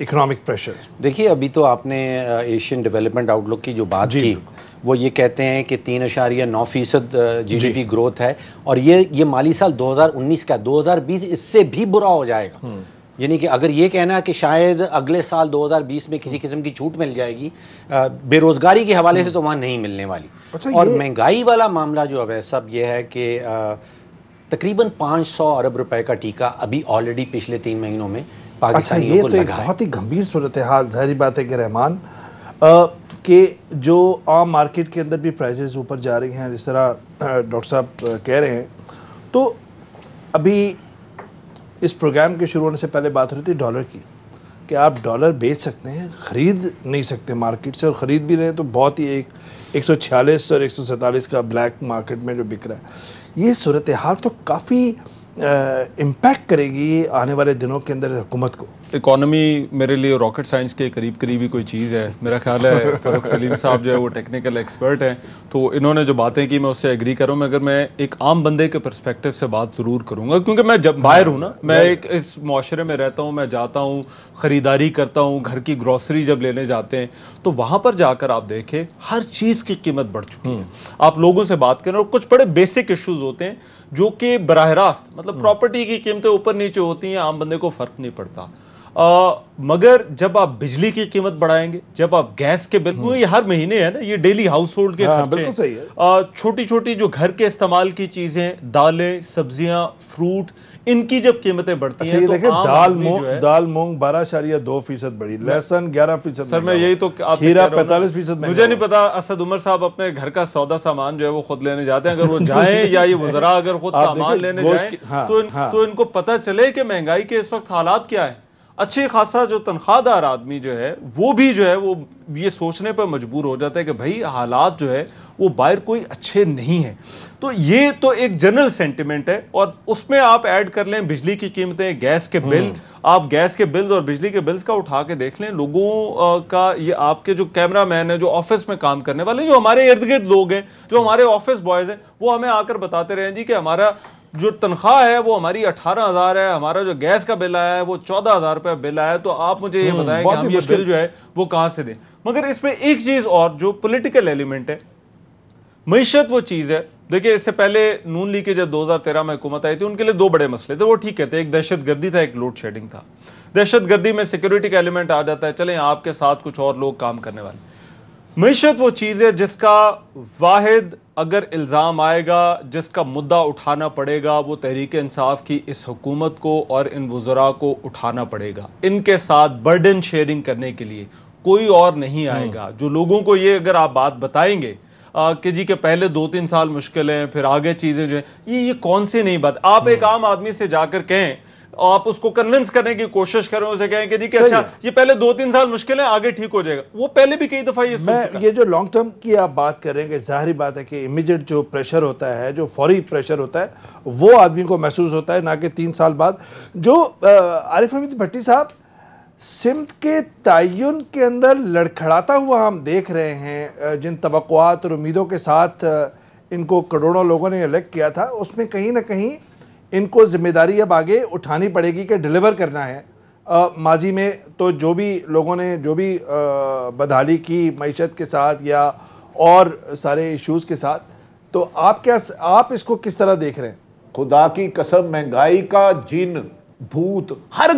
Economic pressure. دیکھیے ابھی تو آپ نے ایشین ڈیولپمنٹ آؤٹ لک کی جو بات کی وہ یہ کہتے ہیں کہ 3.9% جی ڈی پی گروتھ ہے اور یہ مالی سال 2019 کا 2020 اس سے بھی برا ہو جائے گا. یعنی کہ اگر یہ کہنا کہ شاید اگلے سال 2020 میں کسی قسم کی چھوٹ مل جائے گی بے روزگاری کے حوالے سے تو وہاں نہیں ملنے والی. اور مہنگائی والا معاملہ جو ہے سب یہ ہے کہ تقریباً 500 ارب روپے کا ٹیکہ ابھی آلریڈی پچھلے 3 مہینوں میں پاکستانیوں کو لگا ہے. یہ تو ایک بہت ہی گمبھیر صورتحال. ظاہری بات ہے کہ رحمان کہ جو عام مارکیٹ کے اندر بھی پرائزز اوپر جا رہی ہیں جس طرح ڈاکٹر صاحب کہہ رہے ہیں, تو ابھی اس پروگرام کے شروع ہونے سے پہلے بات ہو رہی تھی ڈالر کی کہ آپ ڈالر بیچ سکتے ہیں, خرید نہیں سکتے مارکیٹ سے, اور خرید بھی رہے ہیں تو بہت ہی 146 اور 147 کا بلیک مارکیٹ میں جو بک رہا ہے. یہ صورتحال تو کافی امپیکٹ کرے گی آنے والے دنوں کے اندر حکومت کو. اکانومی میرے لیے راکٹ سائنس کے قریب ہی کوئی چیز ہے. میرا خیال ہے فاروق سلیم صاحب جو ہے وہ ٹیکنیکل ایکسپرٹ ہیں, تو انہوں نے جو باتیں کی میں اس سے ایگری کروں. مگر میں ایک عام بندے کے پرسپیکٹیو سے بات ضرور کروں گا کیونکہ میں جب باہر ہوں نا, میں ایک اس معاشرے میں رہتا ہوں, میں جاتا ہوں خریداری کرتا ہوں, گھر کی گروسری جب لینے جاتے ہیں تو وہاں پر جا کر آپ دیکھیں ہر چیز کی قیمت بڑھ چکی ہے. آپ لوگوں سے بات کریں اور کچھ بڑے بیسک ایشوز ہوتے ہیں جو کہ براہ راست مطلب پراپرٹی کی قیمتیں اوپر نیچے ہوتی ہیں, عام بندے کو فرق نہیں پڑتا. مگر جب آپ بجلی کی قیمت بڑھائیں گے, جب آپ گیس کے بل, یہ ہر مہینے ہے نا, یہ ڈیلی ہاؤس ہولڈ کے خرچے, چھوٹی چھوٹی جو گھر کے استعمال کی چیزیں, دالیں, سبزیاں, فروٹ, ان کی جب قیمتیں بڑھتی ہیں تو دال مونگ 12.2% بڑھی, لہسن 11%. سر میں یہی تو کھیرا 45%. مجھے نہیں پتا اسد عمر صاحب اپنے گھر کا سودا سامان جو ہے وہ خود لینے جاتے ہیں, اگر وہ جائیں یا یہ وزراء اگر خود سامان لینے جائیں تو ان کو پتہ چلے کہ مہنگائی کے اس وقت حالات کیا ہے. اچھی خاصا جو تنخواہ دار آدمی جو ہے وہ بھی جو ہے وہ یہ سوچنے پر مجبور ہو جاتا ہے کہ بھائی حالات جو ہے وہ باہر کوئی اچھے نہیں ہیں. تو یہ تو ایک جنرل سینٹیمنٹ ہے, اور اس میں آپ ایڈ کر لیں بجلی کی قیمتیں, گیس کے بل. آپ گیس کے بلز اور بجلی کے بلز کا اٹھا کے دیکھ لیں. لوگوں کا یہ آپ کے جو کیمرہ مین ہیں, جو آفس میں کام کرنے والے, جو ہمارے ارد گرد لوگ ہیں, جو ہمارے آفس بوائز ہیں, وہ ہمیں آ کر بتاتے رہے جی کہ ہمارا جو تنخواہ ہے وہ ہماری 18,000 ہے, ہمارا جو گیس کا بل آیا ہے وہ 14,000 روپے بل آیا ہے, تو آپ مجھے یہ بتائیں کہ ہم یہ بل جو ہے وہ کہاں سے دیں. مگر اس میں ایک چیز اور جو پولیٹیکل ایلیمنٹ ہے, معیشت وہ چیز ہے. دیکھیں اس سے پہلے نون لیگ کے جب 2013 میں حکومت آئی تھی ان کے لیے 2 بڑے مسئلے تھے, وہ ٹھیک کہتے ہیں, ایک دہشت گردی تھا, ایک لوڈ شیڈنگ تھا. دہشت گردی میں سیکیورٹی کا ایلیمنٹ آ جاتا ہے, چلیں آپ کے ساتھ کچھ اور لوگ کام کرنے والے. معیشت وہ چیز ہے جس کا واحد اگر الزام آئے گا, جس کا مدعا اٹھانا پڑے گا, وہ تحریک انصاف کی اس حکومت کو اور ان وزراء کو اٹھانا پڑے گا. ان کے ساتھ برڈن شیئرنگ کرنے کے لیے کوئی اور نہیں آئے گا. جو لوگوں کو یہ اگر آپ بات بتائیں گے کہ جی کہ پہلے 2-3 سال مشکل ہیں, پھر آگے چیزیں جو ہیں, یہ کون سی نئی بات. آپ ایک عام آدمی سے جا کر کہیں, آپ اس کو کنونس کرنے کی کوشش کریں, اسے کہیں کہ جی کہ اچھا یہ پہلے 2-3 سال مشکل ہیں, آگے ٹھیک ہو جائے گا. وہ پہلے بھی کئی دفعہ یہ سوچ چکا. یہ جو لانگ ٹرم کی آپ بات کریں گے, ظاہری بات ہے کہ امیجیٹ جو پریشر ہوتا ہے, جو فوری پریشر ہوتا ہے, وہ آدمی کو محسوس ہوتا ہے, نہ کہ 3 سال بعد. جو عارف حمید بھٹی صاحب سمت کے تعین کے اندر لڑکھڑاتا ہوا ہم دیکھ رہے ہیں, جن توقعات اور امیدوں کے ساتھ ان کو کروڑوں لوگوں نے الیکٹ کیا تھا, اس میں کہیں نہ کہیں ان کو ذمہ داری اب آگے اٹھانی پڑے گی کہ ڈیلیور کرنا ہے. ماضی میں تو جو بھی لوگوں نے جو بھی بدحالی کی معیشت کے ساتھ یا اور سارے ایشوز کے ساتھ, تو آپ اس کو کس طرح دیکھ رہے ہیں؟ خدا کی قسم مہنگائی کا جن بھوت ہر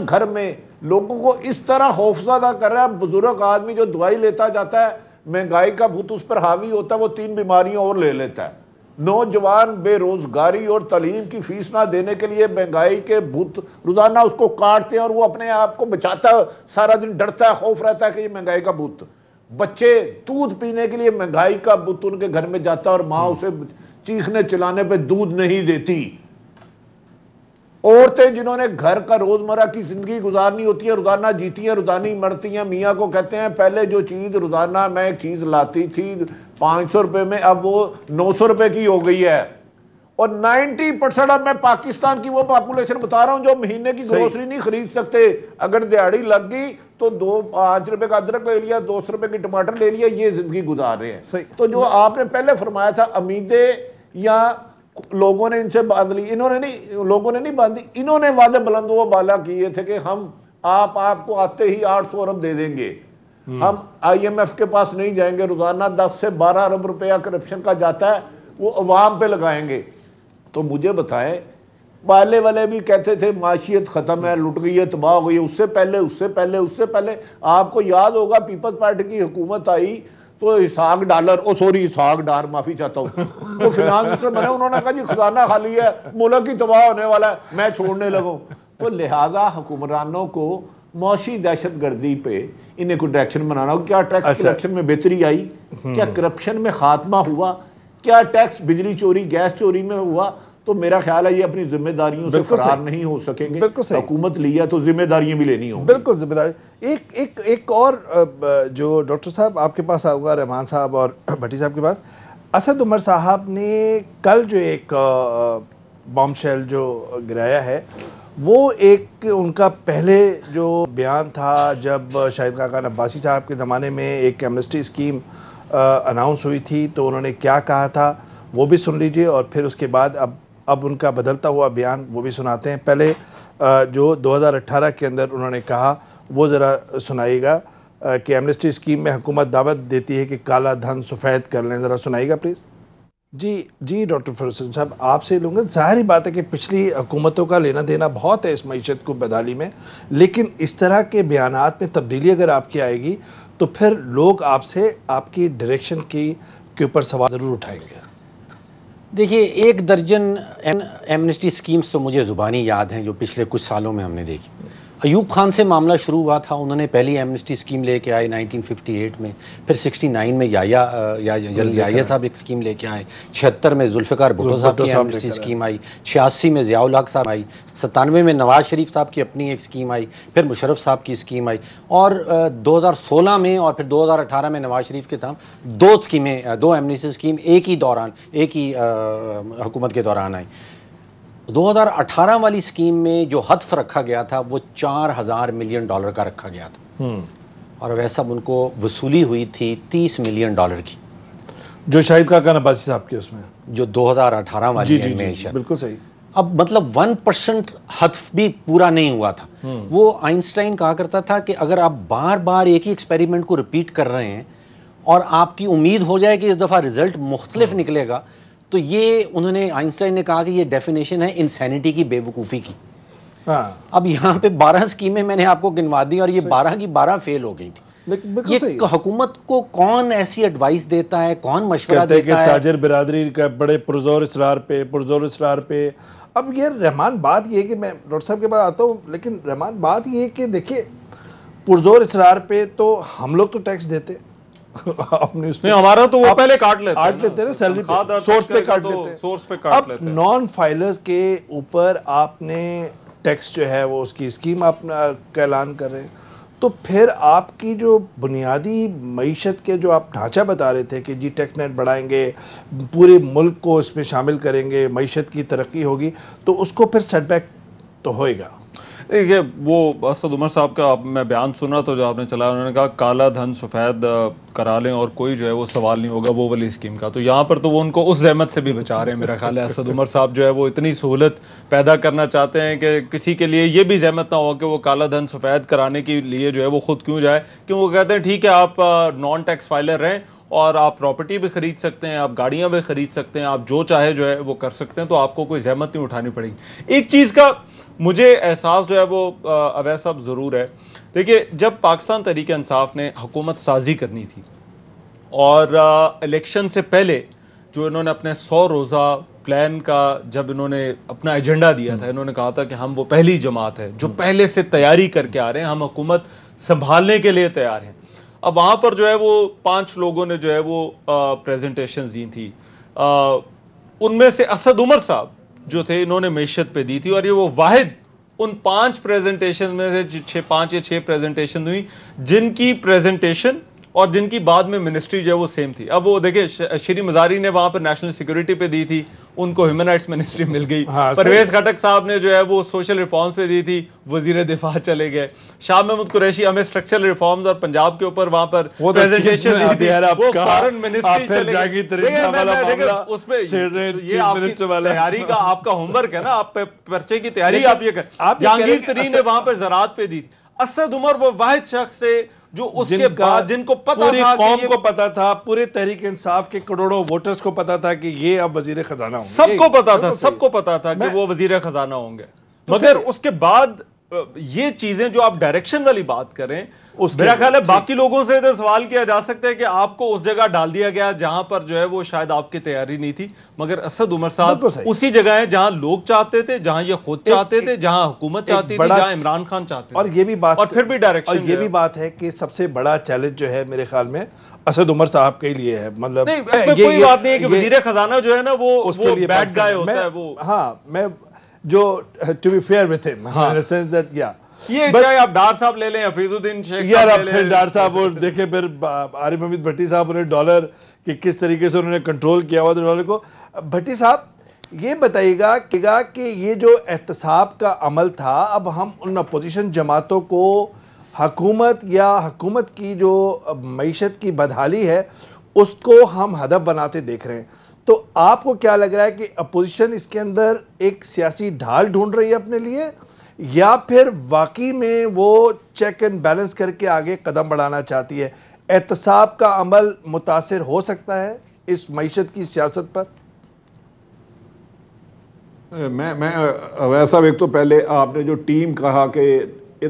گھر میں لوگوں کو اس طرح خوفزدہ کر رہا ہے. بزرگ آدمی جو دوائی لیتا جاتا ہے, مہنگائی کا بھوت اس پر حاوی ہوتا ہے, وہ 3 بیماریاں اور لے لیتا ہے. نوجوان بے روزگاری اور تعلیم کی فیس نہ دینے کے لیے مہنگائی کے بھوت روزانہ اس کو کاٹتے ہیں, اور وہ اپنے آپ کو بچاتا ہے, سارا دن ڈرتا ہے, خوف رہتا ہے کہ یہ مہنگائی کا بھوت. بچے دودھ پینے کے لیے مہنگائی کا بھوت ان کے گھر میں جاتا ہے, اور ماں اسے چیخنے چلانے پہ دودھ نہیں دیتی. عورتیں جنہوں نے گھر کا روزمرہ کی زندگی گزارنی ہوتی ہے, روزانہ جیتی ہیں, روزانہ مرتی ہیں. میاں کو کہتے ہیں پہلے جو چیز روزانہ میں ایک چیز لاتی تھی 500 روپے میں, اب وہ 900 روپے کی ہو گئی ہے. اور 90% اب میں پاکستان کی وہ پاپولیشن بتا رہا ہوں جو مہینے کی گروسری نہیں خرید سکتے. اگر دیہڑی لگ گئی تو 5 روپے کا ادرک لے لیا, 200 روپے کی ٹماٹر لے لیا, یہ زندگی گزار رہے ہیں. تو جو آپ نے پہلے فرمایا تھا امیدیں یا لوگوں نے ان سے باندھ لی, لوگوں نے نہیں باندھی, انہوں نے وعدے بلند و بالا کیے تھے کہ ہم آپ کو آتے ہی 800 ارب دے دیں گے. ہم IMF کے پاس نہیں جائیں گے, روزانہ 10 سے 12 ارب روپیہ کرپشن کا جاتا ہے, وہ عوام پہ لگائیں گے. تو مجھے بتائیں, پہلے والے بھی کہتے تھے معاشیت ختم ہے, لٹ گئی ہے, تباہ ہو گئی ہے. اس سے پہلے آپ کو یاد ہوگا پیپلز پارٹی کی حکومت آئی تو اسحاق ڈار معافی چاہتا ہوں, وہ فنانس منسٹر بنے, انہوں نے کہا جی خزانہ خالی ہے, ملک ہی تباہ ہونے والا ہے, میں چھوڑنے لگوں. تو لہذا حکمرانوں کو معاشی دہشت گردی پہ انہیں کوئی ڈائریکشن بنانا ہو. کیا ٹیکس کلیکشن میں بہتری آئی؟ کیا کرپشن میں خاتمہ ہوا؟ کیا ٹیکس بجلی چوری گیس چوری میں ہوا؟ تو میرا خیال ہے یہ اپنی ذمہ داریوں سے فرار نہیں ہو سکیں گے. حکومت لی ہے تو ذمہ داریاں بھی لینی ہوں. بالکل ذمہ داری. ایک اور جو ڈاکٹر صاحب آپ کے پاس آؤگا, رحمان صاحب اور بھٹی صاحب کے پاس, اسد عمر صاحب نے کل جو ایک بام شیل جو گرایا ہے, وہ ایک ان کا پہلے جو بیان تھا جب شاہد خاقان عباسی صاحب کے زمانے میں ایک ایمنسٹی اسکیم اناؤنس ہوئی تھی, تو انہوں نے کیا کہا تھا وہ بھی سن لیجئے, اور پھر اس کے بعد اب ان کا بدلتا ہوا بیان وہ بھی سناتے ہیں. پہلے جو 2018 کے اندر انہوں نے کہا وہ ذرا سنائیے گا کہ ایمنسٹی اسکیم میں حکومت دعوت دیتی ہے کہ کالا دھن سفید کر لیں, ذرا سنائیے گا پلیز. جی ڈاکٹر فیروز حسین صاحب آپ سے لوں گا. ظاہری بات ہے کہ پچھلی حکومتوں کا لینا دینا بہت ہے اس معیشت کو بدحالی میں, لیکن اس طرح کے بیانات میں تبدیلی اگر آپ کی آئے گی تو پھر لوگ آپ سے آپ کی ڈائریکشن کے اوپر سوال ضرور اٹھائیں گے. دیکھیے 1 درجن ایمنسٹی سکیمز تو مجھے زبانی یاد ہیں جو پچھلے کچھ سالوں میں ہم نے دیکھی. ایوب خان سے معاملہ شروع ہوا تھا, انہوں نے پہلی ایمنسٹی سکیم لے کے آئے 1958 میں, پھر 69 میں یحییٰ صاحب ایک سکیم لے کے آئے, 76 میں ذوالفقار بھٹو صاحب کی ایمنسٹی سکیم آئی, 86 میں ضیاء الحق صاحب آئی, 97 میں نواز شریف صاحب کی اپنی ایک سکیم آئی, پھر مشرف صاحب کی سکیم آئی, اور 2016 میں اور پھر 2018 میں نواز شریف کے تحت 2 ایمنسٹی سکیم ایک ہی حکومت کے دوران آئی. 2018 والی سکیم میں جو ہدف رکھا گیا تھا وہ $4,000 ملین کا رکھا گیا تھا, اور ویسا ان کو وصولی ہوئی تھی $30 ملین کی, جو شاہد خاقان عباسی صاحب کے اس میں جو 2018 والی میں. بالکل صحیح. اب مطلب 1% ہدف بھی پورا نہیں ہوا تھا. وہ آئنسٹائن کہا کرتا تھا کہ اگر آپ بار بار ایک ہی ایکسپیریمنٹ کو رپیٹ کر رہے ہیں اور آپ کی امید ہو جائے کہ اس دفعہ رزلٹ مختلف نکلے گا, تو یہ انہوں نے آئنسٹائن نے کہا کہ یہ ڈیفینیشن ہے انسینٹی کی, بے وقوفی کی. اب یہاں پہ 12 سکیمیں میں نے آپ کو گنوا دی اور یہ 12 کی 12 فیل ہو گئی تھی. یہ حکومت کو کون ایسی ایڈوائس دیتا ہے, کون مشورہ دیتا ہے؟ تاجر برادری کا بڑے پرزور اصرار پہ. اب یہ رحمان بات یہ ہے کہ میں ڈاکٹر صاحب کے بعد آتا ہوں, لیکن رحمان بات یہ ہے کہ دیکھیے پرزور اصرار پہ تو ہم لوگ تو ٹیکس دیتے, ہمارا تو وہ پہلے کاٹ لیتے ہیں سیلری سورس پہ کاٹ لیتے ہیں. اب نان فائلرز کے اوپر آپ نے ٹیکس جو ہے وہ اس کی اسکیم آپ کا اعلان کر رہے ہیں, تو پھر آپ کی جو بنیادی معیشت کے جو آپ ڈھانچہ بتا رہے تھے کہ جی ٹیکس نیٹ بڑھائیں گے, پورے ملک کو اس میں شامل کریں گے, معیشت کی ترقی ہوگی, تو اس کو پھر سیٹ بیک تو ہوئے گا. دیکھیے وہ اسد عمر صاحب کا میں بیان سنا تو جو آپ نے چلایا, انہوں نے کہا کالا دھن سفید کرا لیں اور کوئی جو ہے وہ سوال نہیں ہوگا وہ والی اسکیم کا. تو یہاں پر تو وہ ان کو اس زحمت سے بھی بچا رہے ہیں میرا خیال ہے. اسد عمر صاحب جو ہے وہ اتنی سہولت پیدا کرنا چاہتے ہیں کہ کسی کے لیے یہ بھی زحمت نہ ہو کہ وہ کالا دھن سفید کرانے کے لیے جو ہے وہ خود کیوں جائے, کیوں وہ کہتے ہیں ٹھیک ہے آپ نان ٹیکس فائلر رہیں اور آپ پراپرٹی بھی خرید سکتے ہیں, آپ گاڑیاں بھی خرید سکتے ہیں, آپ جو چاہے جو ہے وہ کر سکتے ہیں, تو آپ کو کوئی زحمت نہیں اٹھانی پڑے گی. ایک چیز کا مجھے احساس جو ہے وہ اویس صاحب ضرور ہے. دیکھیے جب پاکستان تحریک انصاف نے حکومت سازی کرنی تھی اور الیکشن سے پہلے جو انہوں نے اپنے 100 روزہ پلان کا جب انہوں نے اپنا ایجنڈا دیا تھا, انہوں نے کہا تھا کہ ہم وہ پہلی جماعت ہے جو پہلے سے تیاری کر کے آ رہے ہیں, ہم حکومت سنبھالنے کے لیے تیار ہیں. اب وہاں پر جو ہے وہ 5 لوگوں نے جو ہے وہ پریزنٹیشنز دی تھی, ان میں سے اسد عمر صاحب جو تھے انہوں نے معیشت پہ دی تھی, اور یہ وہ واحد ان 5 پریزنٹیشن میں سے 5 یا 6 پریزنٹیشن ہوئی جن کی پریزنٹیشن اور جن کی بعد میں منسٹری جو ہے وہ سیم تھی. اب وہ دیکھیں شری مزاری نے وہاں پر نیشنل سیکورٹی پہ دی تھی, ان کو ہیومن رائٹس منسٹری مل گئی. پرویز خٹک صاحب نے جو ہے وہ سوشل ریفارمز پہ دی تھی, وزیر دفاع چلے گئے. شاہ محمود قریشی ہمیں اسٹرکچرل ریفارمز اور پنجاب کے اوپر وہاں پر پریزنٹیشن دی تھی, وہ فارن منسٹری چلے گئے. اس پہ یہ آپ کی تیاری کا آپ کا ہوم ورک ہے نا, آپ پرچے کی تیاری آپ یہ کر. جہانگیر ترین نے وہاں پر زراعت پہ دی تھی. اسد عمر وہ واحد شخص تھے جو اس کے بعد جن کو پتا پوری تھا قوم کو پتا تھا, پورے تحریک انصاف کے کروڑوں ووٹرز کو پتا تھا کہ یہ اب وزیر خزانہ ہوں گے. سب کو پتا تھا کہ وہ وزیر خزانہ ہوں گے. مگر اس کے بعد یہ چیزیں جو آپ ڈائریکشن والی بات کریں, میرا خیال ہے باقی لوگوں سے تو سوال کیا جا سکتا ہے کہ آپ کو اس جگہ ڈال دیا گیا جہاں پر جو ہے وہ شاید آپ کی تیاری نہیں تھی, مگر اسد عمر صاحب اسی جگہ ہیں جہاں لوگ چاہتے تھے, جہاں یہ خود چاہتے تھے, جہاں حکومت چاہتی تھی, جہاں عمران خان چاہتے تھے. اور یہ بھی بات, اور پھر بھی ڈائریکشن, اور یہ بھی بات ہے کہ سب سے بڑا چیلنج جو ہے میرے خیال میں اسد عمر صاحب کے لیے ہے. مطلب اس میں کوئی بات نہیں ہے کہ وزیر خزانہ جو ہے نا وہ بیڈ گائے ہوتا ہے. وہ ہاں, میں جو to be fair with him in the sense that یا یہ چاہے آپ ڈار صاحب لے لیں, حفیظ الدین شیخ صاحب لے لیں, ڈار صاحب, اور دیکھیں پھر عارف حمید بھٹی صاحب نے ڈالر کی کس طریقے سے انہوں نے کنٹرول کیا ہوا تھا ڈالر کو. بھٹی صاحب یہ بتائیے گا کہ یہ جو احتساب کا عمل تھا, اب ہم ان اپوزیشن جماعتوں کو حکومت یا حکومت کی جو معیشت کی بدحالی ہے اس کو ہم ہدف بناتے دیکھ رہے ہیں, تو آپ کو کیا لگ رہا ہے کہ اپوزیشن اس کے اندر ایک سیاسی ڈھال ڈھونڈ رہی ہے اپنے لیے, یا پھر واقعی میں وہ چیک اینڈ بیلنس کر کے آگے قدم بڑھانا چاہتی ہے؟ احتساب کا عمل متاثر ہو سکتا ہے اس معیشت کی سیاست پر؟ میں ویسا ایک تو پہلے آپ نے جو ٹیم کہا کہ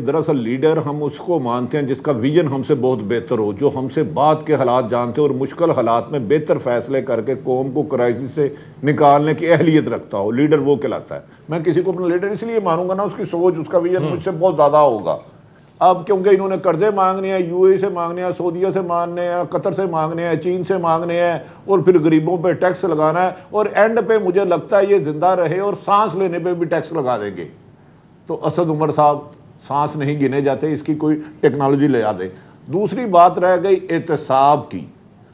دراصل لیڈر ہم اس کو مانتے ہیں جس کا ویژن ہم سے بہت بہتر ہو, جو ہم سے بعد کے حالات جانتے اور مشکل حالات میں بہتر فیصلے کر کے قوم کو کرائسس سے نکالنے کی اہلیت رکھتا ہو. لیڈر وہ کہلاتا ہے. میں کسی کو اپنا لیڈر اس لیے مانوں گا نا, اس کی سوچ, اس کا ویژن مجھ سے بہت زیادہ ہوگا. اب کیونکہ انہوں نے قرضے مانگنے ہیں, یو اے سے مانگنے ہیں, سعودیہ سے مانگنے ہیں, قطر سے مانگنے ہیں, چین سے مانگنے ہیں, اور پھر غریبوں پہ ٹیکس لگانا ہے, اور اینڈ پہ مجھے لگتا ہے یہ زندہ رہے اور سانس لینے پہ بھی ٹیکس لگا دیں گے. تو اسد عمر صاحب سانس نہیں گنے جاتے, اس کی کوئی ٹیکنالوجی لے آتے. دوسری بات رہ گئی احتساب کی.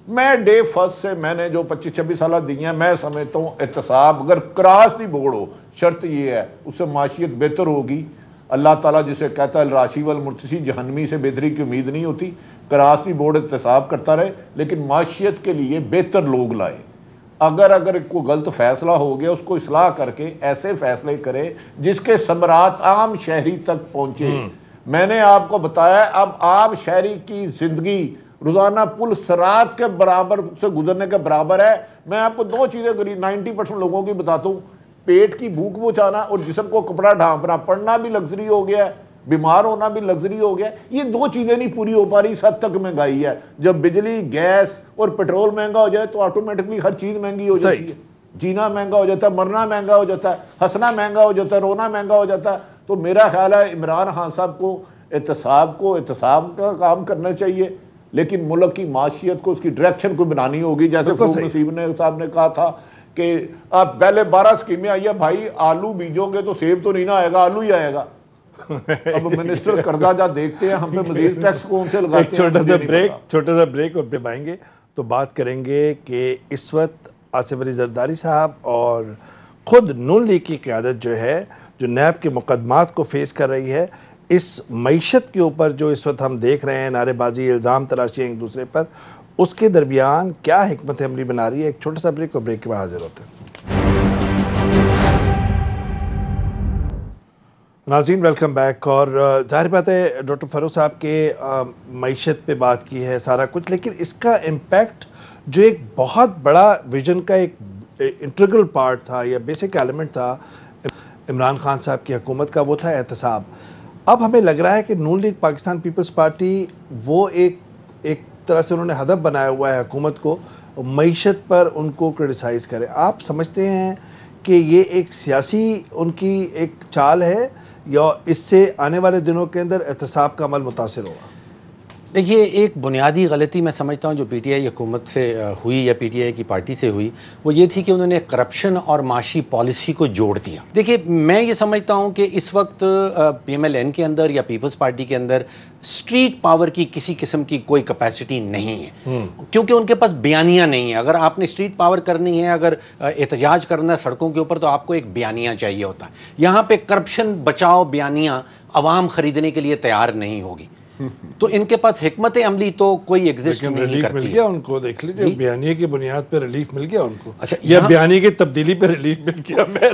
میں ڈے فرسٹ سے میں نے جو 25-26 سالہ دی ہیں, میں سمجھتا ہوں احتساب اگر کراس دی بورڈ ہو, شرط یہ ہے اس سے معاشیت بہتر ہوگی. اللہ تعالیٰ جسے کہتا ہے الراشی والمرتسی, جہنمی سے بہتری کی امید نہیں ہوتی. کراس دی بورڈ احتساب کرتا رہے لیکن معاشیت کے لیے بہتر لوگ لائے. اگر کوئی غلط فیصلہ ہو گیا اس کو اصلاح کر کے ایسے فیصلے کرے جس کے ثمرات عام شہری تک پہنچے. میں نے آپ کو بتایا اب عام شہری کی زندگی روزانہ پل صراط کے برابر سے گزرنے کے برابر ہے. میں آپ کو دو چیزیں 90% لوگوں کی بتاتا ہوں, پیٹ کی بھوک بچانا اور جسم کو کپڑا ڈھانپنا. پڑھنا بھی لگژری ہو گیا ہے, بیمار ہونا بھی لگژری ہو گیا. یہ دو چیزیں نہیں پوری ہو پا رہی, اس حد تک مہنگائی ہے. جب بجلی, گیس اور پیٹرول مہنگا ہو جائے تو آٹومیٹکلی ہر چیز مہنگی ہو جاتی ہے. جینا مہنگا ہو جاتا ہے, مرنا مہنگا ہو جاتا ہے, ہنسنا مہنگا ہو جاتا ہے, رونا مہنگا ہو جاتا ہے. تو میرا خیال ہے عمران خان صاحب کو احتساب کا کام کرنا چاہیے, لیکن ملک کی معاشیت کو اس کی ڈائریکشن کو بنانی ہوگی. جیسے فروغ نصیب صاحب نے کہا تھا کہ آپ پہلے 12 اسکیمیں آئی ہیں بھائی, آلو بیجو گے تو سیب تو نہیں نہ آئے گا, آلو ہی آئے گا. اب منسٹر کردہ جا دیکھتے ہیں ہم پہ مزید ٹیکس کون سے لگاتے ہیں. چھوٹا سا بریک اور پھر آئیں گے تو بات کریں گے کہ اس وقت آصف علی زرداری صاحب اور خود نون لیگ کی قیادت جو ہے, جو نیب کے مقدمات کو فیس کر رہی ہے, اس معیشت کے اوپر جو اس وقت ہم دیکھ رہے ہیں, نعرے بازی, الزام تراشی ایک دوسرے پر, اس کے درمیان کیا حکمت عملی بنا رہی ہے. ایک چھوٹا سا بریک اور بریک کے بعد حاضر ہوتے ہیں. ناظرین ویلکم بیک. اور ظاہر بات ہے ڈاکٹر فاروق صاحب کے معیشت پہ بات کی ہے سارا کچھ, لیکن اس کا امپیکٹ جو ایک بہت بڑا ویژن کا ایک انٹرگرل پارٹ تھا یا بیسک ایلیمنٹ تھا عمران خان صاحب کی حکومت کا, وہ تھا احتساب. اب ہمیں لگ رہا ہے کہ نون لیگ پاکستان پیپلز پارٹی وہ ایک طرح سے انہوں نے ہدف بنایا ہوا ہے حکومت کو, معیشت پر ان کو کرٹیسائز کرے. آپ سمجھتے ہیں کہ یہ ایک سیاسی ان کی ایک چال ہے یا اس سے آنے والے دنوں کے اندر احتساب کا عمل متاثر ہوگا؟ دیکھیے, ایک بنیادی غلطی میں سمجھتا ہوں جو پی ٹی آئی حکومت سے ہوئی یا پی ٹی آئی کی پارٹی سے ہوئی, وہ یہ تھی کہ انہوں نے کرپشن اور معاشی پالیسی کو جوڑ دیا. دیکھیے, میں یہ سمجھتا ہوں کہ اس وقت پی ایم ایل این کے اندر یا پیپلز پارٹی کے اندر اسٹریٹ پاور کی کسی قسم کی کوئی کیپیسٹی نہیں ہے, کیونکہ ان کے پاس بیانیہ نہیں ہے. اگر آپ نے اسٹریٹ پاور کرنی ہے, اگر احتجاج کرنا ہے سڑکوں کے اوپر, تو آپ کو ایک بیانیہ چاہیے ہوتا ہے. یہاں پہ کرپشن بچاؤ بیانیہ عوام خریدنے کے لیے تیار نہیں ہوگی, تو ان کے پاس حکمت عملی تو کوئی ایگزسٹ نہیں کرتی. مل گیا ان کو, دیکھ لیجیے بیانیے کی بنیاد پہ ریلیف مل گیا ان کو, یا بیانیے کی تبدیلی پہ ریلیف مل گیا. میں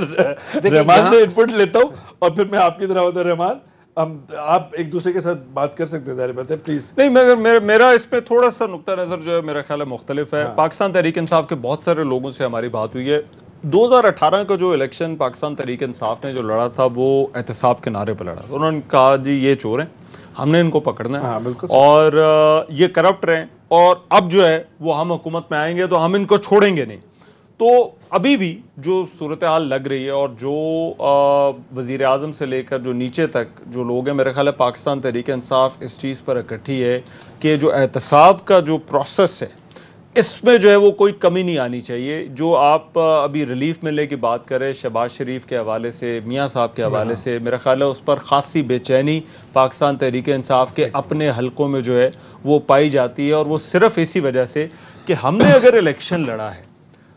رحمان سے انپٹ لیتا ہوں اور پھر میں آپ کی طرح ہوتا. رحمان, آپ ایک دوسرے کے ساتھ بات کر سکتے ہیں ظاہر بات ہے پلیز. نہیں مگر میرا اس پہ تھوڑا سا نقطہ نظر جو ہے میرا خیال ہے مختلف ہے. پاکستان تحریک انصاف کے بہت سارے لوگوں سے ہماری بات ہوئی ہے. 2018 کا جو الیکشن پاکستان تحریک انصاف نے جو لڑا تھا وہ احتساب کے نعرے پہ لڑا. انہوں نے کہا جی یہ چور ہیں, ہم نے ان کو پکڑنا ہے اور یہ کرپٹ رہے, اور اب جو ہے وہ ہم حکومت میں آئیں گے تو ہم ان کو چھوڑیں گے نہیں. تو ابھی بھی جو صورتحال لگ رہی ہے اور جو وزیر اعظم سے لے کر جو نیچے تک جو لوگ ہیں, میرے خیال ہے پاکستان تحریک انصاف اس چیز پر اکٹھی ہے کہ جو احتساب کا جو پروسیس ہے اس میں جو ہے وہ کوئی کمی نہیں آنی چاہیے. جو آپ ابھی ریلیف ملنے کی بات کریں شہباز شریف کے حوالے سے, میاں صاحب کے حوالے سے, میرا خیال ہے اس پر خاصی بے چینی پاکستان تحریک انصاف کے اپنے حلقوں میں جو ہے وہ پائی جاتی ہے, اور وہ صرف اسی وجہ سے کہ ہم نے اگر الیکشن لڑا ہے,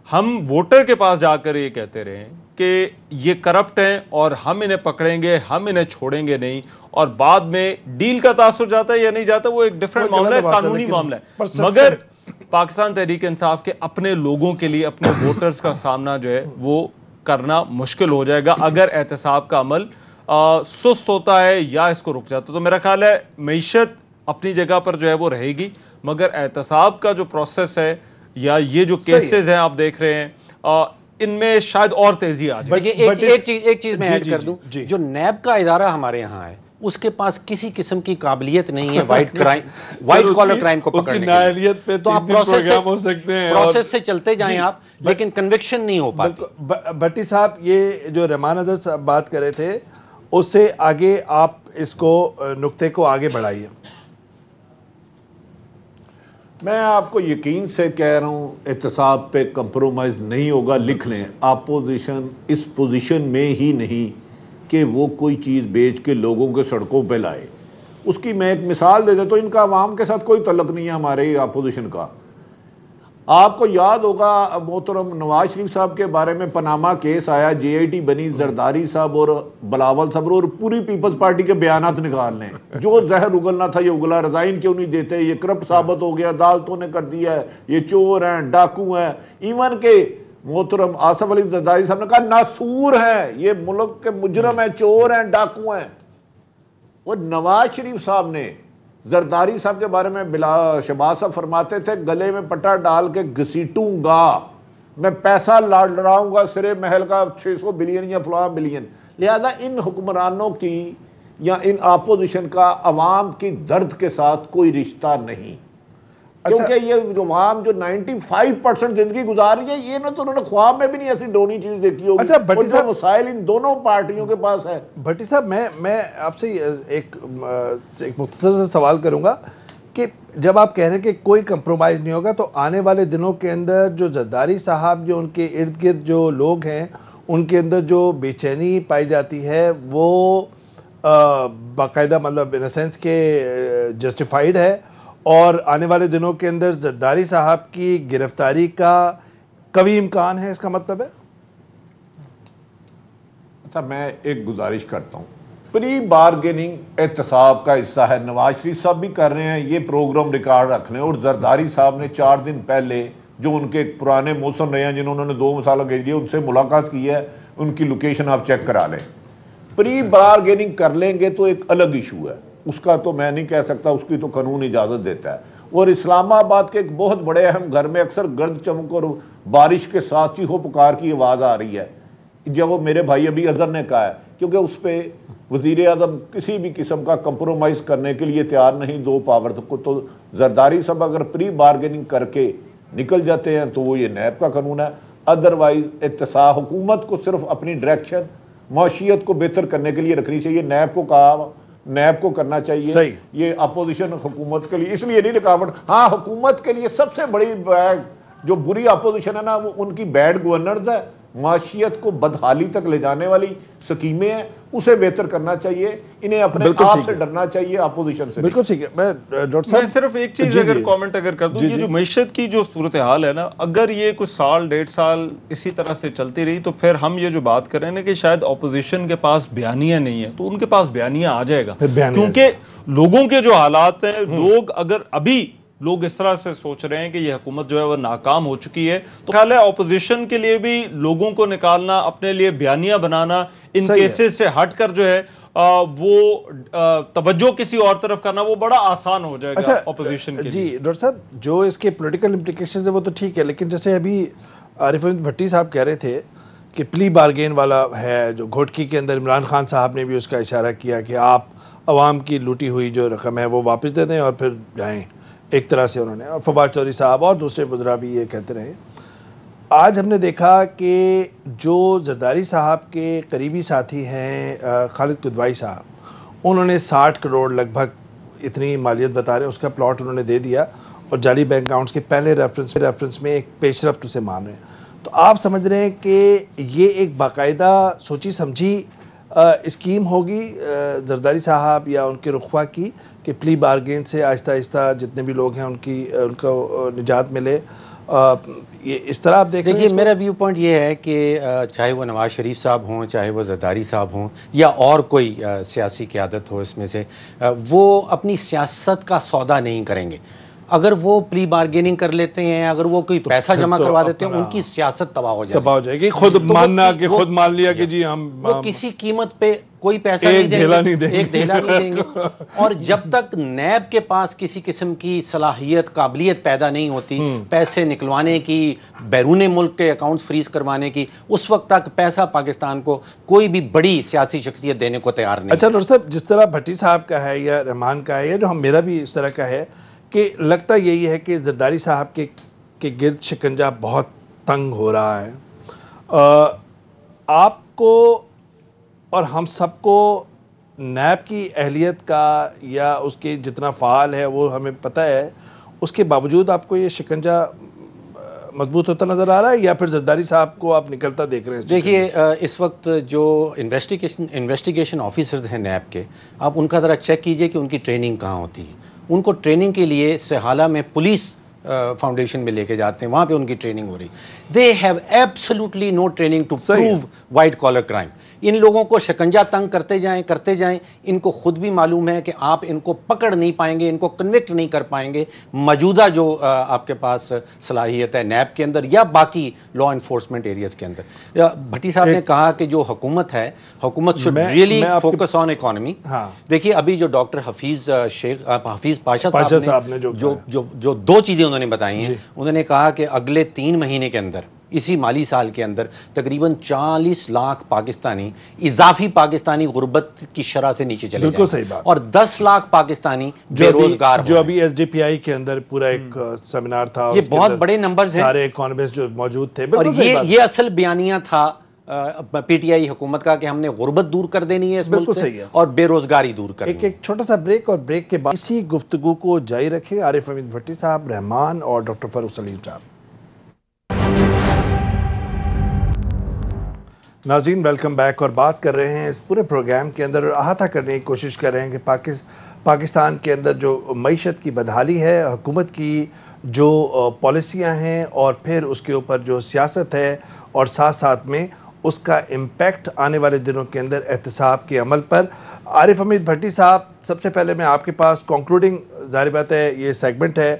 ہم ووٹر کے پاس جا کر یہ کہتے رہے کہ یہ کرپٹ ہیں اور ہم انہیں پکڑیں گے, ہم انہیں چھوڑیں گے نہیں, اور بعد میں ڈیل کا تاثر جاتا ہے یا نہیں جاتا وہ ایک ڈیفرنٹ معاملہ ہے, قانونی معاملہ ہے. مگر پاکستان تحریک انصاف کے اپنے لوگوں کے لیے اپنے ووٹرز کا سامنا جو ہے وہ کرنا مشکل ہو جائے گا اگر احتساب کا عمل سست ہوتا ہے یا اس کو رک جاتا. تو میرا خیال ہے معیشت اپنی جگہ پر جو ہے وہ رہے گی, مگر احتساب کا جو پروسیس ہے یا یہ جو کیسز ہیں آپ دیکھ رہے ہیں ان میں شاید اور تیزی آ جائے. ایک چیز میں ایڈ کر دوں, جو نیب کا ادارہ ہمارے یہاں ہے اس کے پاس کسی قسم کی قابلیت نہیں ہے وائٹ کالر کرائم کو پکڑنے کی. تو آپ پروسیس سے چلتے جائیں آپ, لیکن کنوکشن نہیں ہو پاتی. بھٹی صاحب یہ جو رحمان اظہر صاحب بات کر رہے تھے اس سے آگے آپ اس کو نقطے کو آگے بڑھائیے. میں آپ کو یقین سے کہہ رہا ہوں احتساب پہ کمپرومائز نہیں ہوگا. لکھ لیں اپوزیشن اس پوزیشن میں ہی نہیں کہ وہ کوئی چیز بیچ کے لوگوں کے سڑکوں پہ لائے. اس کی میں ایک مثال دے دیں تو ان کا عوام کے ساتھ کوئی تعلق نہیں ہے ہمارے اپوزیشن کا. آپ کو یاد ہوگا محترم نواز شریف صاحب کے بارے میں پاناما کیس آیا, جے آئی ٹی بنی, زرداری صاحب اور بلاول صاحب اور پوری پیپلز پارٹی کے بیانات نکال لیں. جو زہر اگلنا تھا یہ اگلا, رضائن کیوں نہیں دیتے, یہ کرپٹ ثابت ہو گیا, عدالتوں نے کر دیا ہے, یہ چور ہیں, ڈاکو ہیں. ایون کہ محترم آصف علی زرداری صاحب نے کہا ناسور ہیں, یہ ملک کے مجرم ہیں, چور ہیں, ڈاکو ہیں. اور نواز شریف صاحب نے زرداری صاحب کے بارے میں شہباز صاحب فرماتے تھے گلے میں پٹا ڈال کے گھسیٹوں گا, میں پیسہ لڑاؤں گا سرے محل کا 600 بلین یا فلاں بلین. لہذا ان حکمرانوں کی یا ان اپوزیشن کا عوام کی درد کے ساتھ کوئی رشتہ نہیں, کیونکہ یہ جو عوام جو 95% زندگی گزار رہی ہے یہ نہ تو انہوں نے خواب میں بھی نہیں ایسی ڈونی چیز دیکھی ہوگی. اور جو مسائل ان دونوں پارٹیوں کے پاس ہے. بھٹی صاحب میں آپ سے ایک مختصر سے سوال کروں گا کہ جب آپ کہہ رہے ہیں کہ کوئی کمپرومائز نہیں ہوگا تو آنے والے دنوں کے اندر جو زرداری صاحب جو ان کے ارد گرد جو لوگ ہیں ان کے اندر جو بے چینی پائی جاتی ہے وہ باقاعدہ مطلب ان سینس کے جسٹیفائیڈ ہے, اور آنے والے دنوں کے اندر زرداری صاحب کی گرفتاری کا قوی امکان ہے, اس کا مطلب ہے؟ اچھا میں ایک گزارش کرتا ہوں, پری بارگیننگ احتساب کا حصہ ہے. نواز شریف صاحب بھی کر رہے ہیں, یہ پروگرام ریکارڈ رکھ لیں. اور زرداری صاحب نے 4 دن پہلے جو ان کے پرانے موسم رہے ہیں جنہوں نے 2 مثالیں بھیج دی ان سے ملاقات کی ہے, ان کی لوکیشن آپ چیک کرا لیں. پری بارگیننگ کر لیں گے تو ایک الگ ایشو ہے, اس کا تو میں نہیں کہہ سکتا, اس کی تو قانون اجازت دیتا ہے. اور اسلام آباد کے ایک بہت بڑے اہم گھر میں اکثر گرد چمک اور بارش کے ساتھ چیخو پکار کی آواز آ رہی ہے, جب وہ میرے بھائی ابھی اظہر نے کہا ہے, کیونکہ اس پہ وزیر اعظم کسی بھی قسم کا کمپرومائز کرنے کے لیے تیار نہیں 2 پاور کو. تو زرداری صاحب اگر پری بارگیننگ کر کے نکل جاتے ہیں تو وہ یہ نیب کا قانون ہے. ادروائز احتساب حکومت کو صرف اپنی ڈائریکشن معاشیت کو بہتر کرنے کے لیے رکھنی چاہیے. نیب کو کہا نیب کو کرنا چاہیے, یہ اپوزیشن حکومت کے لیے اس لیے نہیں رکاوٹ. ہاں حکومت کے لیے سب سے بڑی جو بری اپوزیشن ہے نا وہ ان کی بیڈ گورنرز ہے, معاشیت کو بدحالی تک لے جانے والی سکیمیں ہیں, اسے بہتر کرنا چاہیے. انہیں اپنے آپ سے ڈرنا چاہیے, اپوزیشن سے. بالکل ٹھیک ہے. میں صرف ایک چیز اگر کامنٹ اگر کر دوں, یہ جو معیشت کی جو صورتحال ہے نا, اگر یہ کچھ سال 1.5 سال اسی طرح سے چلتی رہی تو پھر ہم یہ جو بات کر رہے ہیں نا کہ شاید اپوزیشن کے پاس بیانیہ نہیں ہے, تو ان کے پاس بیانیہ آ جائے گا, کیونکہ لوگوں کے جو حالات ہیں, لوگ اگر ابھی لوگ اس طرح سے سوچ رہے ہیں کہ یہ حکومت جو ہے وہ ناکام ہو چکی ہے, تو خیال ہے اپوزیشن کے لیے بھی لوگوں کو نکالنا, اپنے لیے بیانیہ بنانا, ان کیسز سے ہٹ کر جو ہے وہ توجہ کسی اور طرف کرنا وہ بڑا آسان ہو جائے گا اپوزیشن کے لیے. جی ڈاکٹر صاحب جو اس کے پولیٹیکل امپلیکیشنز ہیں وہ تو ٹھیک ہے، لیکن جیسے ابھی عارف حمید بھٹی صاحب کہہ رہے تھے کہ پلی بارگین والا ہے جو گھوٹکی کے اندر، عمران خان صاحب نے بھی اس کا اشارہ کیا کہ آپ عوام کی لوٹی ہوئی جو رقم ہے وہ واپس دے دیں اور پھر جائیں، ایک طرح سے انہوں نے، اور فواد چودھری صاحب اور دوسرے وزراء بھی یہ کہتے رہے. آج ہم نے دیکھا کہ جو زرداری صاحب کے قریبی ساتھی ہیں خالد قدوائی صاحب، انہوں نے 60 کروڑ لگ بھگ اتنی مالیت بتا رہے ہیں، اس کا پلاٹ انہوں نے دے دیا اور جعلی بینک اکاؤنٹس کے پہلے ریفرنس میں ایک پیش رفت اسے مان رہے ہیں. تو آپ سمجھ رہے ہیں کہ یہ ایک باقاعدہ سوچی سمجھی اسکیم ہوگی زرداری صاحب یا ان کے رخوا کی کہ پلی بارگین سے آہستہ آہستہ جتنے بھی لوگ ہیں ان کو نجات ملے؟ یہ اس طرح آپ دیکھیں؟ دیکھیے میرا ویو پوائنٹ یہ ہے کہ چاہے وہ نواز شریف صاحب ہوں، چاہے وہ زرداری صاحب ہوں یا اور کوئی سیاسی قیادت ہو اس میں سے، وہ اپنی سیاست کا سودا نہیں کریں گے. اگر وہ پلی بارگیننگ کر لیتے ہیں، اگر وہ کوئی پیسہ جمع کروا دیتے ہیں، ان کی سیاست تباہ ہو جائے گی. خود ماننا کہ خود مان لیا کہ جی ہم وہ کسی قیمت پہ کوئی پیسہ نہیں دیں گے، ایک دھیلا نہیں دیں گے. اور جب تک نیب کے پاس کسی قسم کی صلاحیت قابلیت پیدا نہیں ہوتی پیسے نکلوانے کی، بیرون ملک کے اکاؤنٹس فریز کروانے کی، اس وقت تک پیسہ پاکستان کو کوئی بھی بڑی سیاسی شخصیت دینے کو تیار نہیں. اچھا ڈاکٹر صاحب، جس طرح بھٹی صاحب کا ہے یا رحمان کا ہے یا جو میرا بھی اس طرح کا ہے کہ لگتا یہی ہے کہ زرداری صاحب کے گرد شکنجہ بہت تنگ ہو رہا ہے. آپ کو اور ہم سب کو نیب کی اہلیت کا یا اس کے جتنا فعال ہے وہ ہمیں پتہ ہے، اس کے باوجود آپ کو یہ شکنجہ مضبوط ہوتا نظر آ رہا ہے یا پھر زرداری صاحب کو آپ نکلتا دیکھ رہے ہیں؟ دیکھیے اس وقت جو انویسٹیگیشن آفیسرز ہیں نیب کے، آپ ان کا ذرا چیک کیجئے کہ ان کی ٹریننگ کہاں ہوتی ہے. ان کو ٹریننگ کے لیے سہالہ میں پولیس فاؤنڈیشن میں لے کے جاتے ہیں، وہاں پہ ان کی ٹریننگ ہو رہی. They have absolutely no training to prove white collar crime. ان لوگوں کو شکنجہ تنگ کرتے جائیں. ان کو خود بھی معلوم ہے کہ آپ ان کو پکڑ نہیں پائیں گے، ان کو کنوکٹ نہیں کر پائیں گے موجودہ جو آپ کے پاس صلاحیت ہے نیب کے اندر یا باقی لا انفورسمنٹ ایریاز کے اندر. بھٹی صاحب نے کہا کہ جو حکومت ہے، حکومت should really focus on economy. دیکھیے ابھی جو ڈاکٹر حفیظ پاشا صاحب نے جو 2 چیزیں انہوں نے بتائی ہیں، انہوں نے کہا کہ اگلے 3 مہینے کے اندر، اسی مالی سال کے اندر تقریباً 40 لاکھ پاکستانی اضافی پاکستانی غربت کی شرح سے نیچے چلے جائیں اور 10 لاکھ پاکستانی بے روزگار. جو ابھی ایس ڈی پی آئی کے اندر پورا ایک سیمینار تھا، یہ بہت بڑے نمبرز ہیں، سارے اکانومسٹ جو موجود تھے. اور یہ اصل بیانیہ تھا پی ٹی آئی حکومت کا کہ ہم نے غربت دور کر دینی ہے اس ملک سے اور بے روزگاری دور کرنی ہے. ایک چھوٹا سا بریک، اور بریک کے بعد اسی گفتگو کو جاری رکھے عارف حمید بھٹی صاحب، رحمان اور ڈاکٹر فاروق سلیم صاحب. ناظرین ویلکم بیک، اور بات کر رہے ہیں اس پورے پروگرام کے اندر احاطہ کرنے کی کوشش کر رہے ہیں کہ پاکستان کے اندر جو معیشت کی بدحالی ہے، حکومت کی جو پالیسیاں ہیں اور پھر اس کے اوپر جو سیاست ہے، اور ساتھ ساتھ میں اس کا امپیکٹ آنے والے دنوں کے اندر احتساب کے عمل پر. عارف حمید بھٹی صاحب، سب سے پہلے میں آپ کے پاس کنکلوڈنگ، ظاہر بات ہے یہ سیگمنٹ ہے،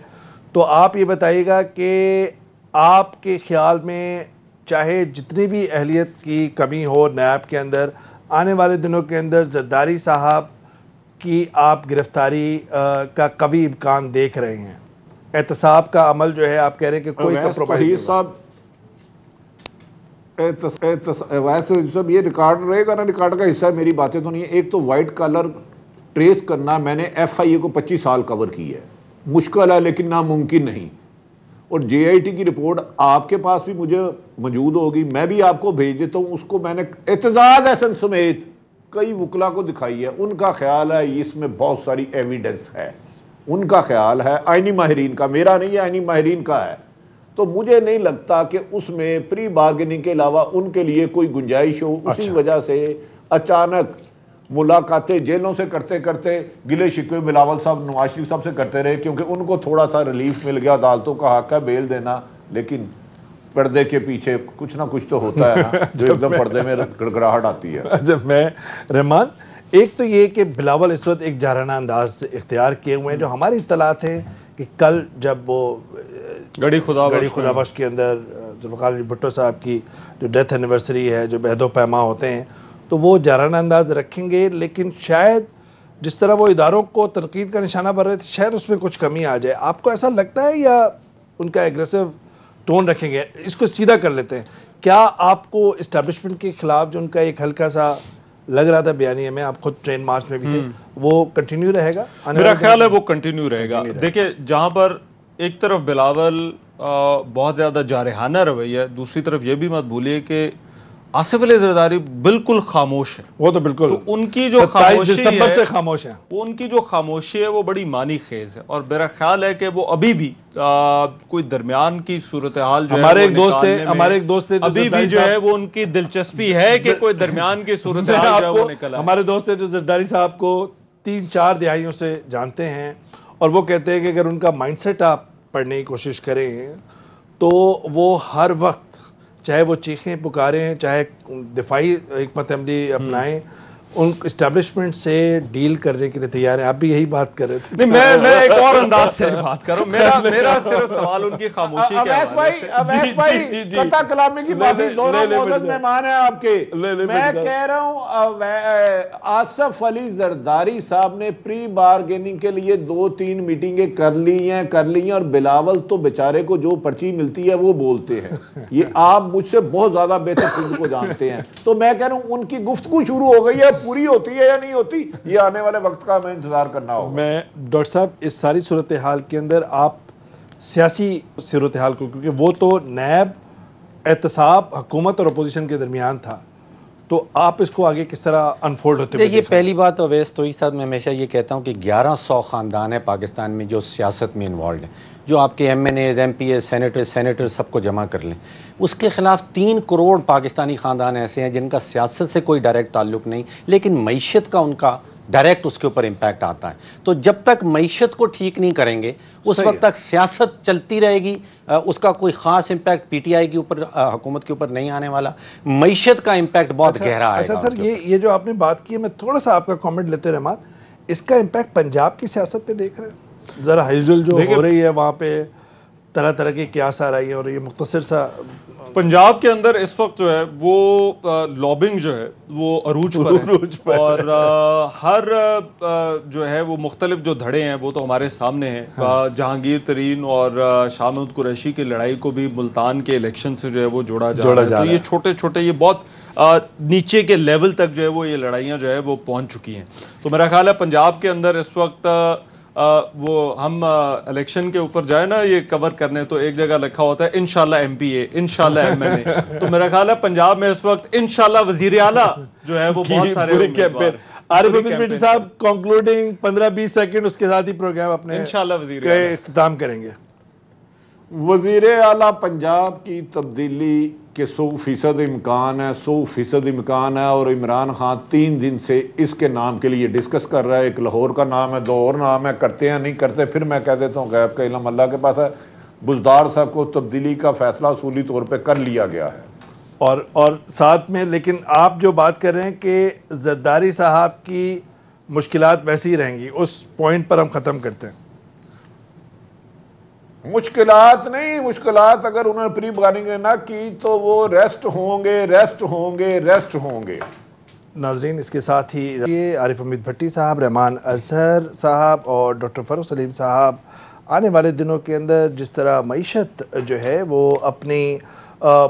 تو آپ یہ بتائیے گا کہ آپ کے خیال میں چاہے جتنی بھی اہلیت کی کمی ہو نیب کے اندر، آنے والے دنوں کے اندر زرداری صاحب کی آپ گرفتاری کا قوی امکان دیکھ رہے ہیں؟ احتساب کا عمل جو ہے آپ کہہ رہے ہیں کہ کوئی کمپرومائز صاحب، ویسے سب یہ ریکارڈ رہے گا نا، ریکارڈ کا حصہ میری باتیں تو نہیں ہے. ایک تو وائٹ کالر ٹریس کرنا، میں نے ایف آئی اے کو 25 سال کور کی ہے، مشکل ہے لیکن ناممکن نہیں. اور جے آئی ٹی کی رپورٹ آپ کے پاس بھی مجھے موجود ہوگی، میں بھی آپ کو بھیج دیتا ہوں. اس کو میں نے اعتزاز احسن سمیت کئی وکلا کو دکھائی ہے. ان کا خیال ہے اس میں بہت ساری ایویڈنس ہے، ان کا خیال ہے، آئینی ماہرین کا، میرا نہیں ہے، آئینی ماہرین کا ہے. تو مجھے نہیں لگتا کہ اس میں پری بارگیننگ کے علاوہ ان کے لیے کوئی گنجائش ہو. اسی وجہ سے اچانک ملاقاتیں جیلوں سے کرتے کرتے گلے شکوے بلاول صاحب، نواز شریف صاحب سے کرتے رہے، کیونکہ ان کو تھوڑا سا ریلیف مل گیا، عدالتوں کا حق ہے بیل دینا. لیکن پردے کے پیچھے کچھ نہ کچھ تو ہوتا ہے نا جو ایک دم پردے میں گڑگڑاہٹ آتی ہے. جب میں رحمان، ایک تو یہ کہ بلاول اس وقت ایک جارحانہ انداز اختیار کیے ہوئے ہیں، جو ہماری اطلاعات ہیں کہ کل جب وہ گڑی خدا بخش کے اندر ذوالفقار علی بھٹو صاحب کی جو ڈیتھ اینیورسری ہے، جو عہد و پیما ہوتے ہیں، تو وہ جارحانہ انداز رکھیں گے، لیکن شاید جس طرح وہ اداروں کو تنقید کا نشانہ بن رہے تھے شاید اس میں کچھ کمی آ جائے. آپ کو ایسا لگتا ہے یا ان کا ایگریسو ٹون رکھیں گے؟ اس کو سیدھا کر لیتے ہیں. کیا آپ کو اسٹیبلشمنٹ کے خلاف جو ان کا ایک ہلکا سا لگ رہا تھا بیانیے میں، آپ خود ٹرین مارچ میں بھی تھے، وہ کنٹینیو رہے گا؟ میرا خیال ہے وہ کنٹینیو رہے گا. دیکھیں جہاں پر ایک طرف بلاول بہت زیادہ جارحانہ رویہ ہے، دوسری طرف یہ بھی مت بھولیے کہ آصف علی زرداری بالکل خاموش ہے. وہ تو بالکل، تو ان کی جو خاموشی دسمبر ہے سے خاموش ہیں، وہ ان کی جو خاموشی ہے وہ بڑی معنی خیز ہے. اور میرا خیال ہے کہ وہ ابھی بھی کوئی درمیان کی صورتحال جو ہے ہمارے ایک دوست تھے ابھی بھی جو ہے وہ ان کی دلچسپی ہے کہ کوئی درمیان کی صورتحال جو ہے وہ نکل آئے. ہمارے دوست تھے جو زرداری صاحب کو 3-4 دہائیوں سے جانتے ہیں، اور وہ کہتے ہیں کہ اگر ان کا مائنڈ سیٹ آپ پڑھنے کی کوشش کریں تو وہ ہر وقت چاہے وہ چیخیں پکاریں، چاہے دفاعی حکمت عملی اپنائیں، ان اسٹیبلشمنٹ سے ڈیل کرنے کے لیے تیار ہیں. آپ بھی یہی بات کر رہے تھے. نہیں، میں ایک اور انداز سے بات کر رہا ہوں. میرا صرف سوال ان کی خاموشی کے حوالے سے. اویس بھائی قطع کلامی کی معافی، دونوں معزز مہمان ہیں آپ کے. میں کہہ رہا ہوں آصف علی زرداری صاحب نے پری بارگیننگ کے لیے 2-3 میٹنگیں کر لی ہیں، اور بلاول تو بیچارے کو جو پرچی ملتی ہے وہ بولتے ہیں. یہ آپ مجھ سے بہت زیادہ بہتر خود کو جانتے ہیں. تو میں کہہ رہا ہوں ان کی گفتگو شروع ہو گئی ہے، پوری ہوتی ہے یا نہیں ہوتی یہ آنے والے وقت کا ہمیں انتظار کرنا ہوگا. میں ڈاکٹر صاحب اس ساری صورتحال کے اندر آپ سیاسی صورتحال کو، کیونکہ وہ تو نیب، احتساب، حکومت اور اپوزیشن کے درمیان تھا، تو آپ اس کو آگے کس طرح انفولڈ ہوتے ہیں؟ دیکھیے پہلی بات اویس توئی صاحب، میں ہمیشہ یہ کہتا ہوں کہ 1100 خاندان ہے پاکستان میں جو سیاست میں انوالوڈ ہیں، جو آپ کے M N As, M P As, senator سب کو جمع کر لیں. اس کے خلاف 3 کروڑ پاکستانی خاندان ایسے ہیں جن کا سیاست سے کوئی ڈائریکٹ تعلق نہیں، لیکن معیشت کا ان کا ڈائریکٹ اس کے اوپر امپیکٹ آتا ہے. تو جب تک معیشت کو ٹھیک نہیں کریں گے اس وقت تک سیاست چلتی رہے گی، اس کا کوئی خاص امپیکٹ پی ٹی آئی کے اوپر، حکومت کے اوپر نہیں آنے والا. معیشت کا امپیکٹ بہت گہرا آئے گا. اچھا سر، یہ جو آپ نے بات کی ہے، میں تھوڑا سا آپ کا کامنٹ لیتے رحمان، اس کا امپیکٹ پنجاب کی سیاست پہ دیکھ رہے ہیں؟ ذرا ہلچل جو ہو رہی ہے وہاں پہ، طرح طرح کی قیاس آ رہی ہے، اور یہ مختصر سا پنجاب کے اندر اس وقت جو ہے وہ لابنگ جو ہے وہ عروج پر ہے، اور ہر جو ہے وہ مختلف جو دھڑے ہیں وہ تو ہمارے سامنے ہیں. جہانگیر ترین اور شاہ محمود قریشی کی لڑائی کو بھی ملتان کے الیکشن سے جو ہے وہ جوڑا جا رہا ہے. تو یہ چھوٹے چھوٹے، یہ بہت نیچے کے لیول تک جو ہے وہ یہ لڑائیاں جو ہے وہ پہنچ چکی ہیں. تو میرا خیال ہے پنجاب کے اندر اس وقت وہ ہم الیکشن کے اوپر جائے نا یہ کور کرنے، تو ایک جگہ لکھا ہوتا ہے انشاءاللہ ایم پی اے، انشاءاللہ ایم این اے. تو میرا خیال ہے پنجاب میں اس وقت انشاءاللہ وزیر اعلیٰ جو ہے وہ بہت سارے عارف حمید بٹی صاحب کنکلوڈنگ 15-20 سیکنڈ، اس کے ساتھ ہی پروگرام اپنے انشاءاللہ وزیر اعلیٰ اختتام کریں گے. وزیر اعلیٰ پنجاب کی تبدیلی کے 100% امکان ہے، 100% امکان ہے، اور عمران خان 3 دن سے اس کے نام کے لیے ڈسکس کر رہا ہے. ایک لاہور کا نام ہے، 2 اور نام ہے، کرتے ہیں نہیں کرتے. پھر میں کہہ دیتا ہوں غیب کا علم اللہ کے پاس ہے. بزدار صاحب کو تبدیلی کا فیصلہ اصولی طور پہ کر لیا گیا ہے. اور ساتھ میں لیکن آپ جو بات کر رہے ہیں کہ زرداری صاحب کی مشکلات ویسی ہی رہیں گی، اس پوائنٹ پر ہم ختم کرتے ہیں. مشکلات نہیں، مشکلات اگر انہوں نے پری بارگیننگ نہ کی تو وہ ریسٹ ہوں گے. ناظرین، اس کے ساتھ ہی عارف حمید بھٹی صاحب، رحمان اظہر صاحب اور ڈاکٹر فروخ سلیم صاحب آنے والے دنوں کے اندر جس طرح معیشت جو ہے وہ اپنی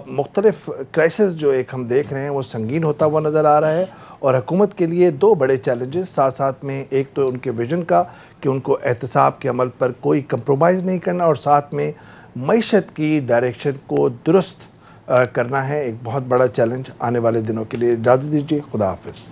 مختلف کرائسس جو ایک ہم دیکھ رہے ہیں وہ سنگین ہوتا ہوا نظر آ رہا ہے، اور حکومت کے لیے 2 بڑے چیلنجز ساتھ ساتھ میں، ایک تو ان کے ویژن کا کہ ان کو احتساب کے عمل پر کوئی کمپرومائز نہیں کرنا، اور ساتھ میں معیشت کی ڈائریکشن کو درست کرنا ہے. ایک بہت بڑا چیلنج آنے والے دنوں کے لیے. اجازت دیجیے، خدا حافظ.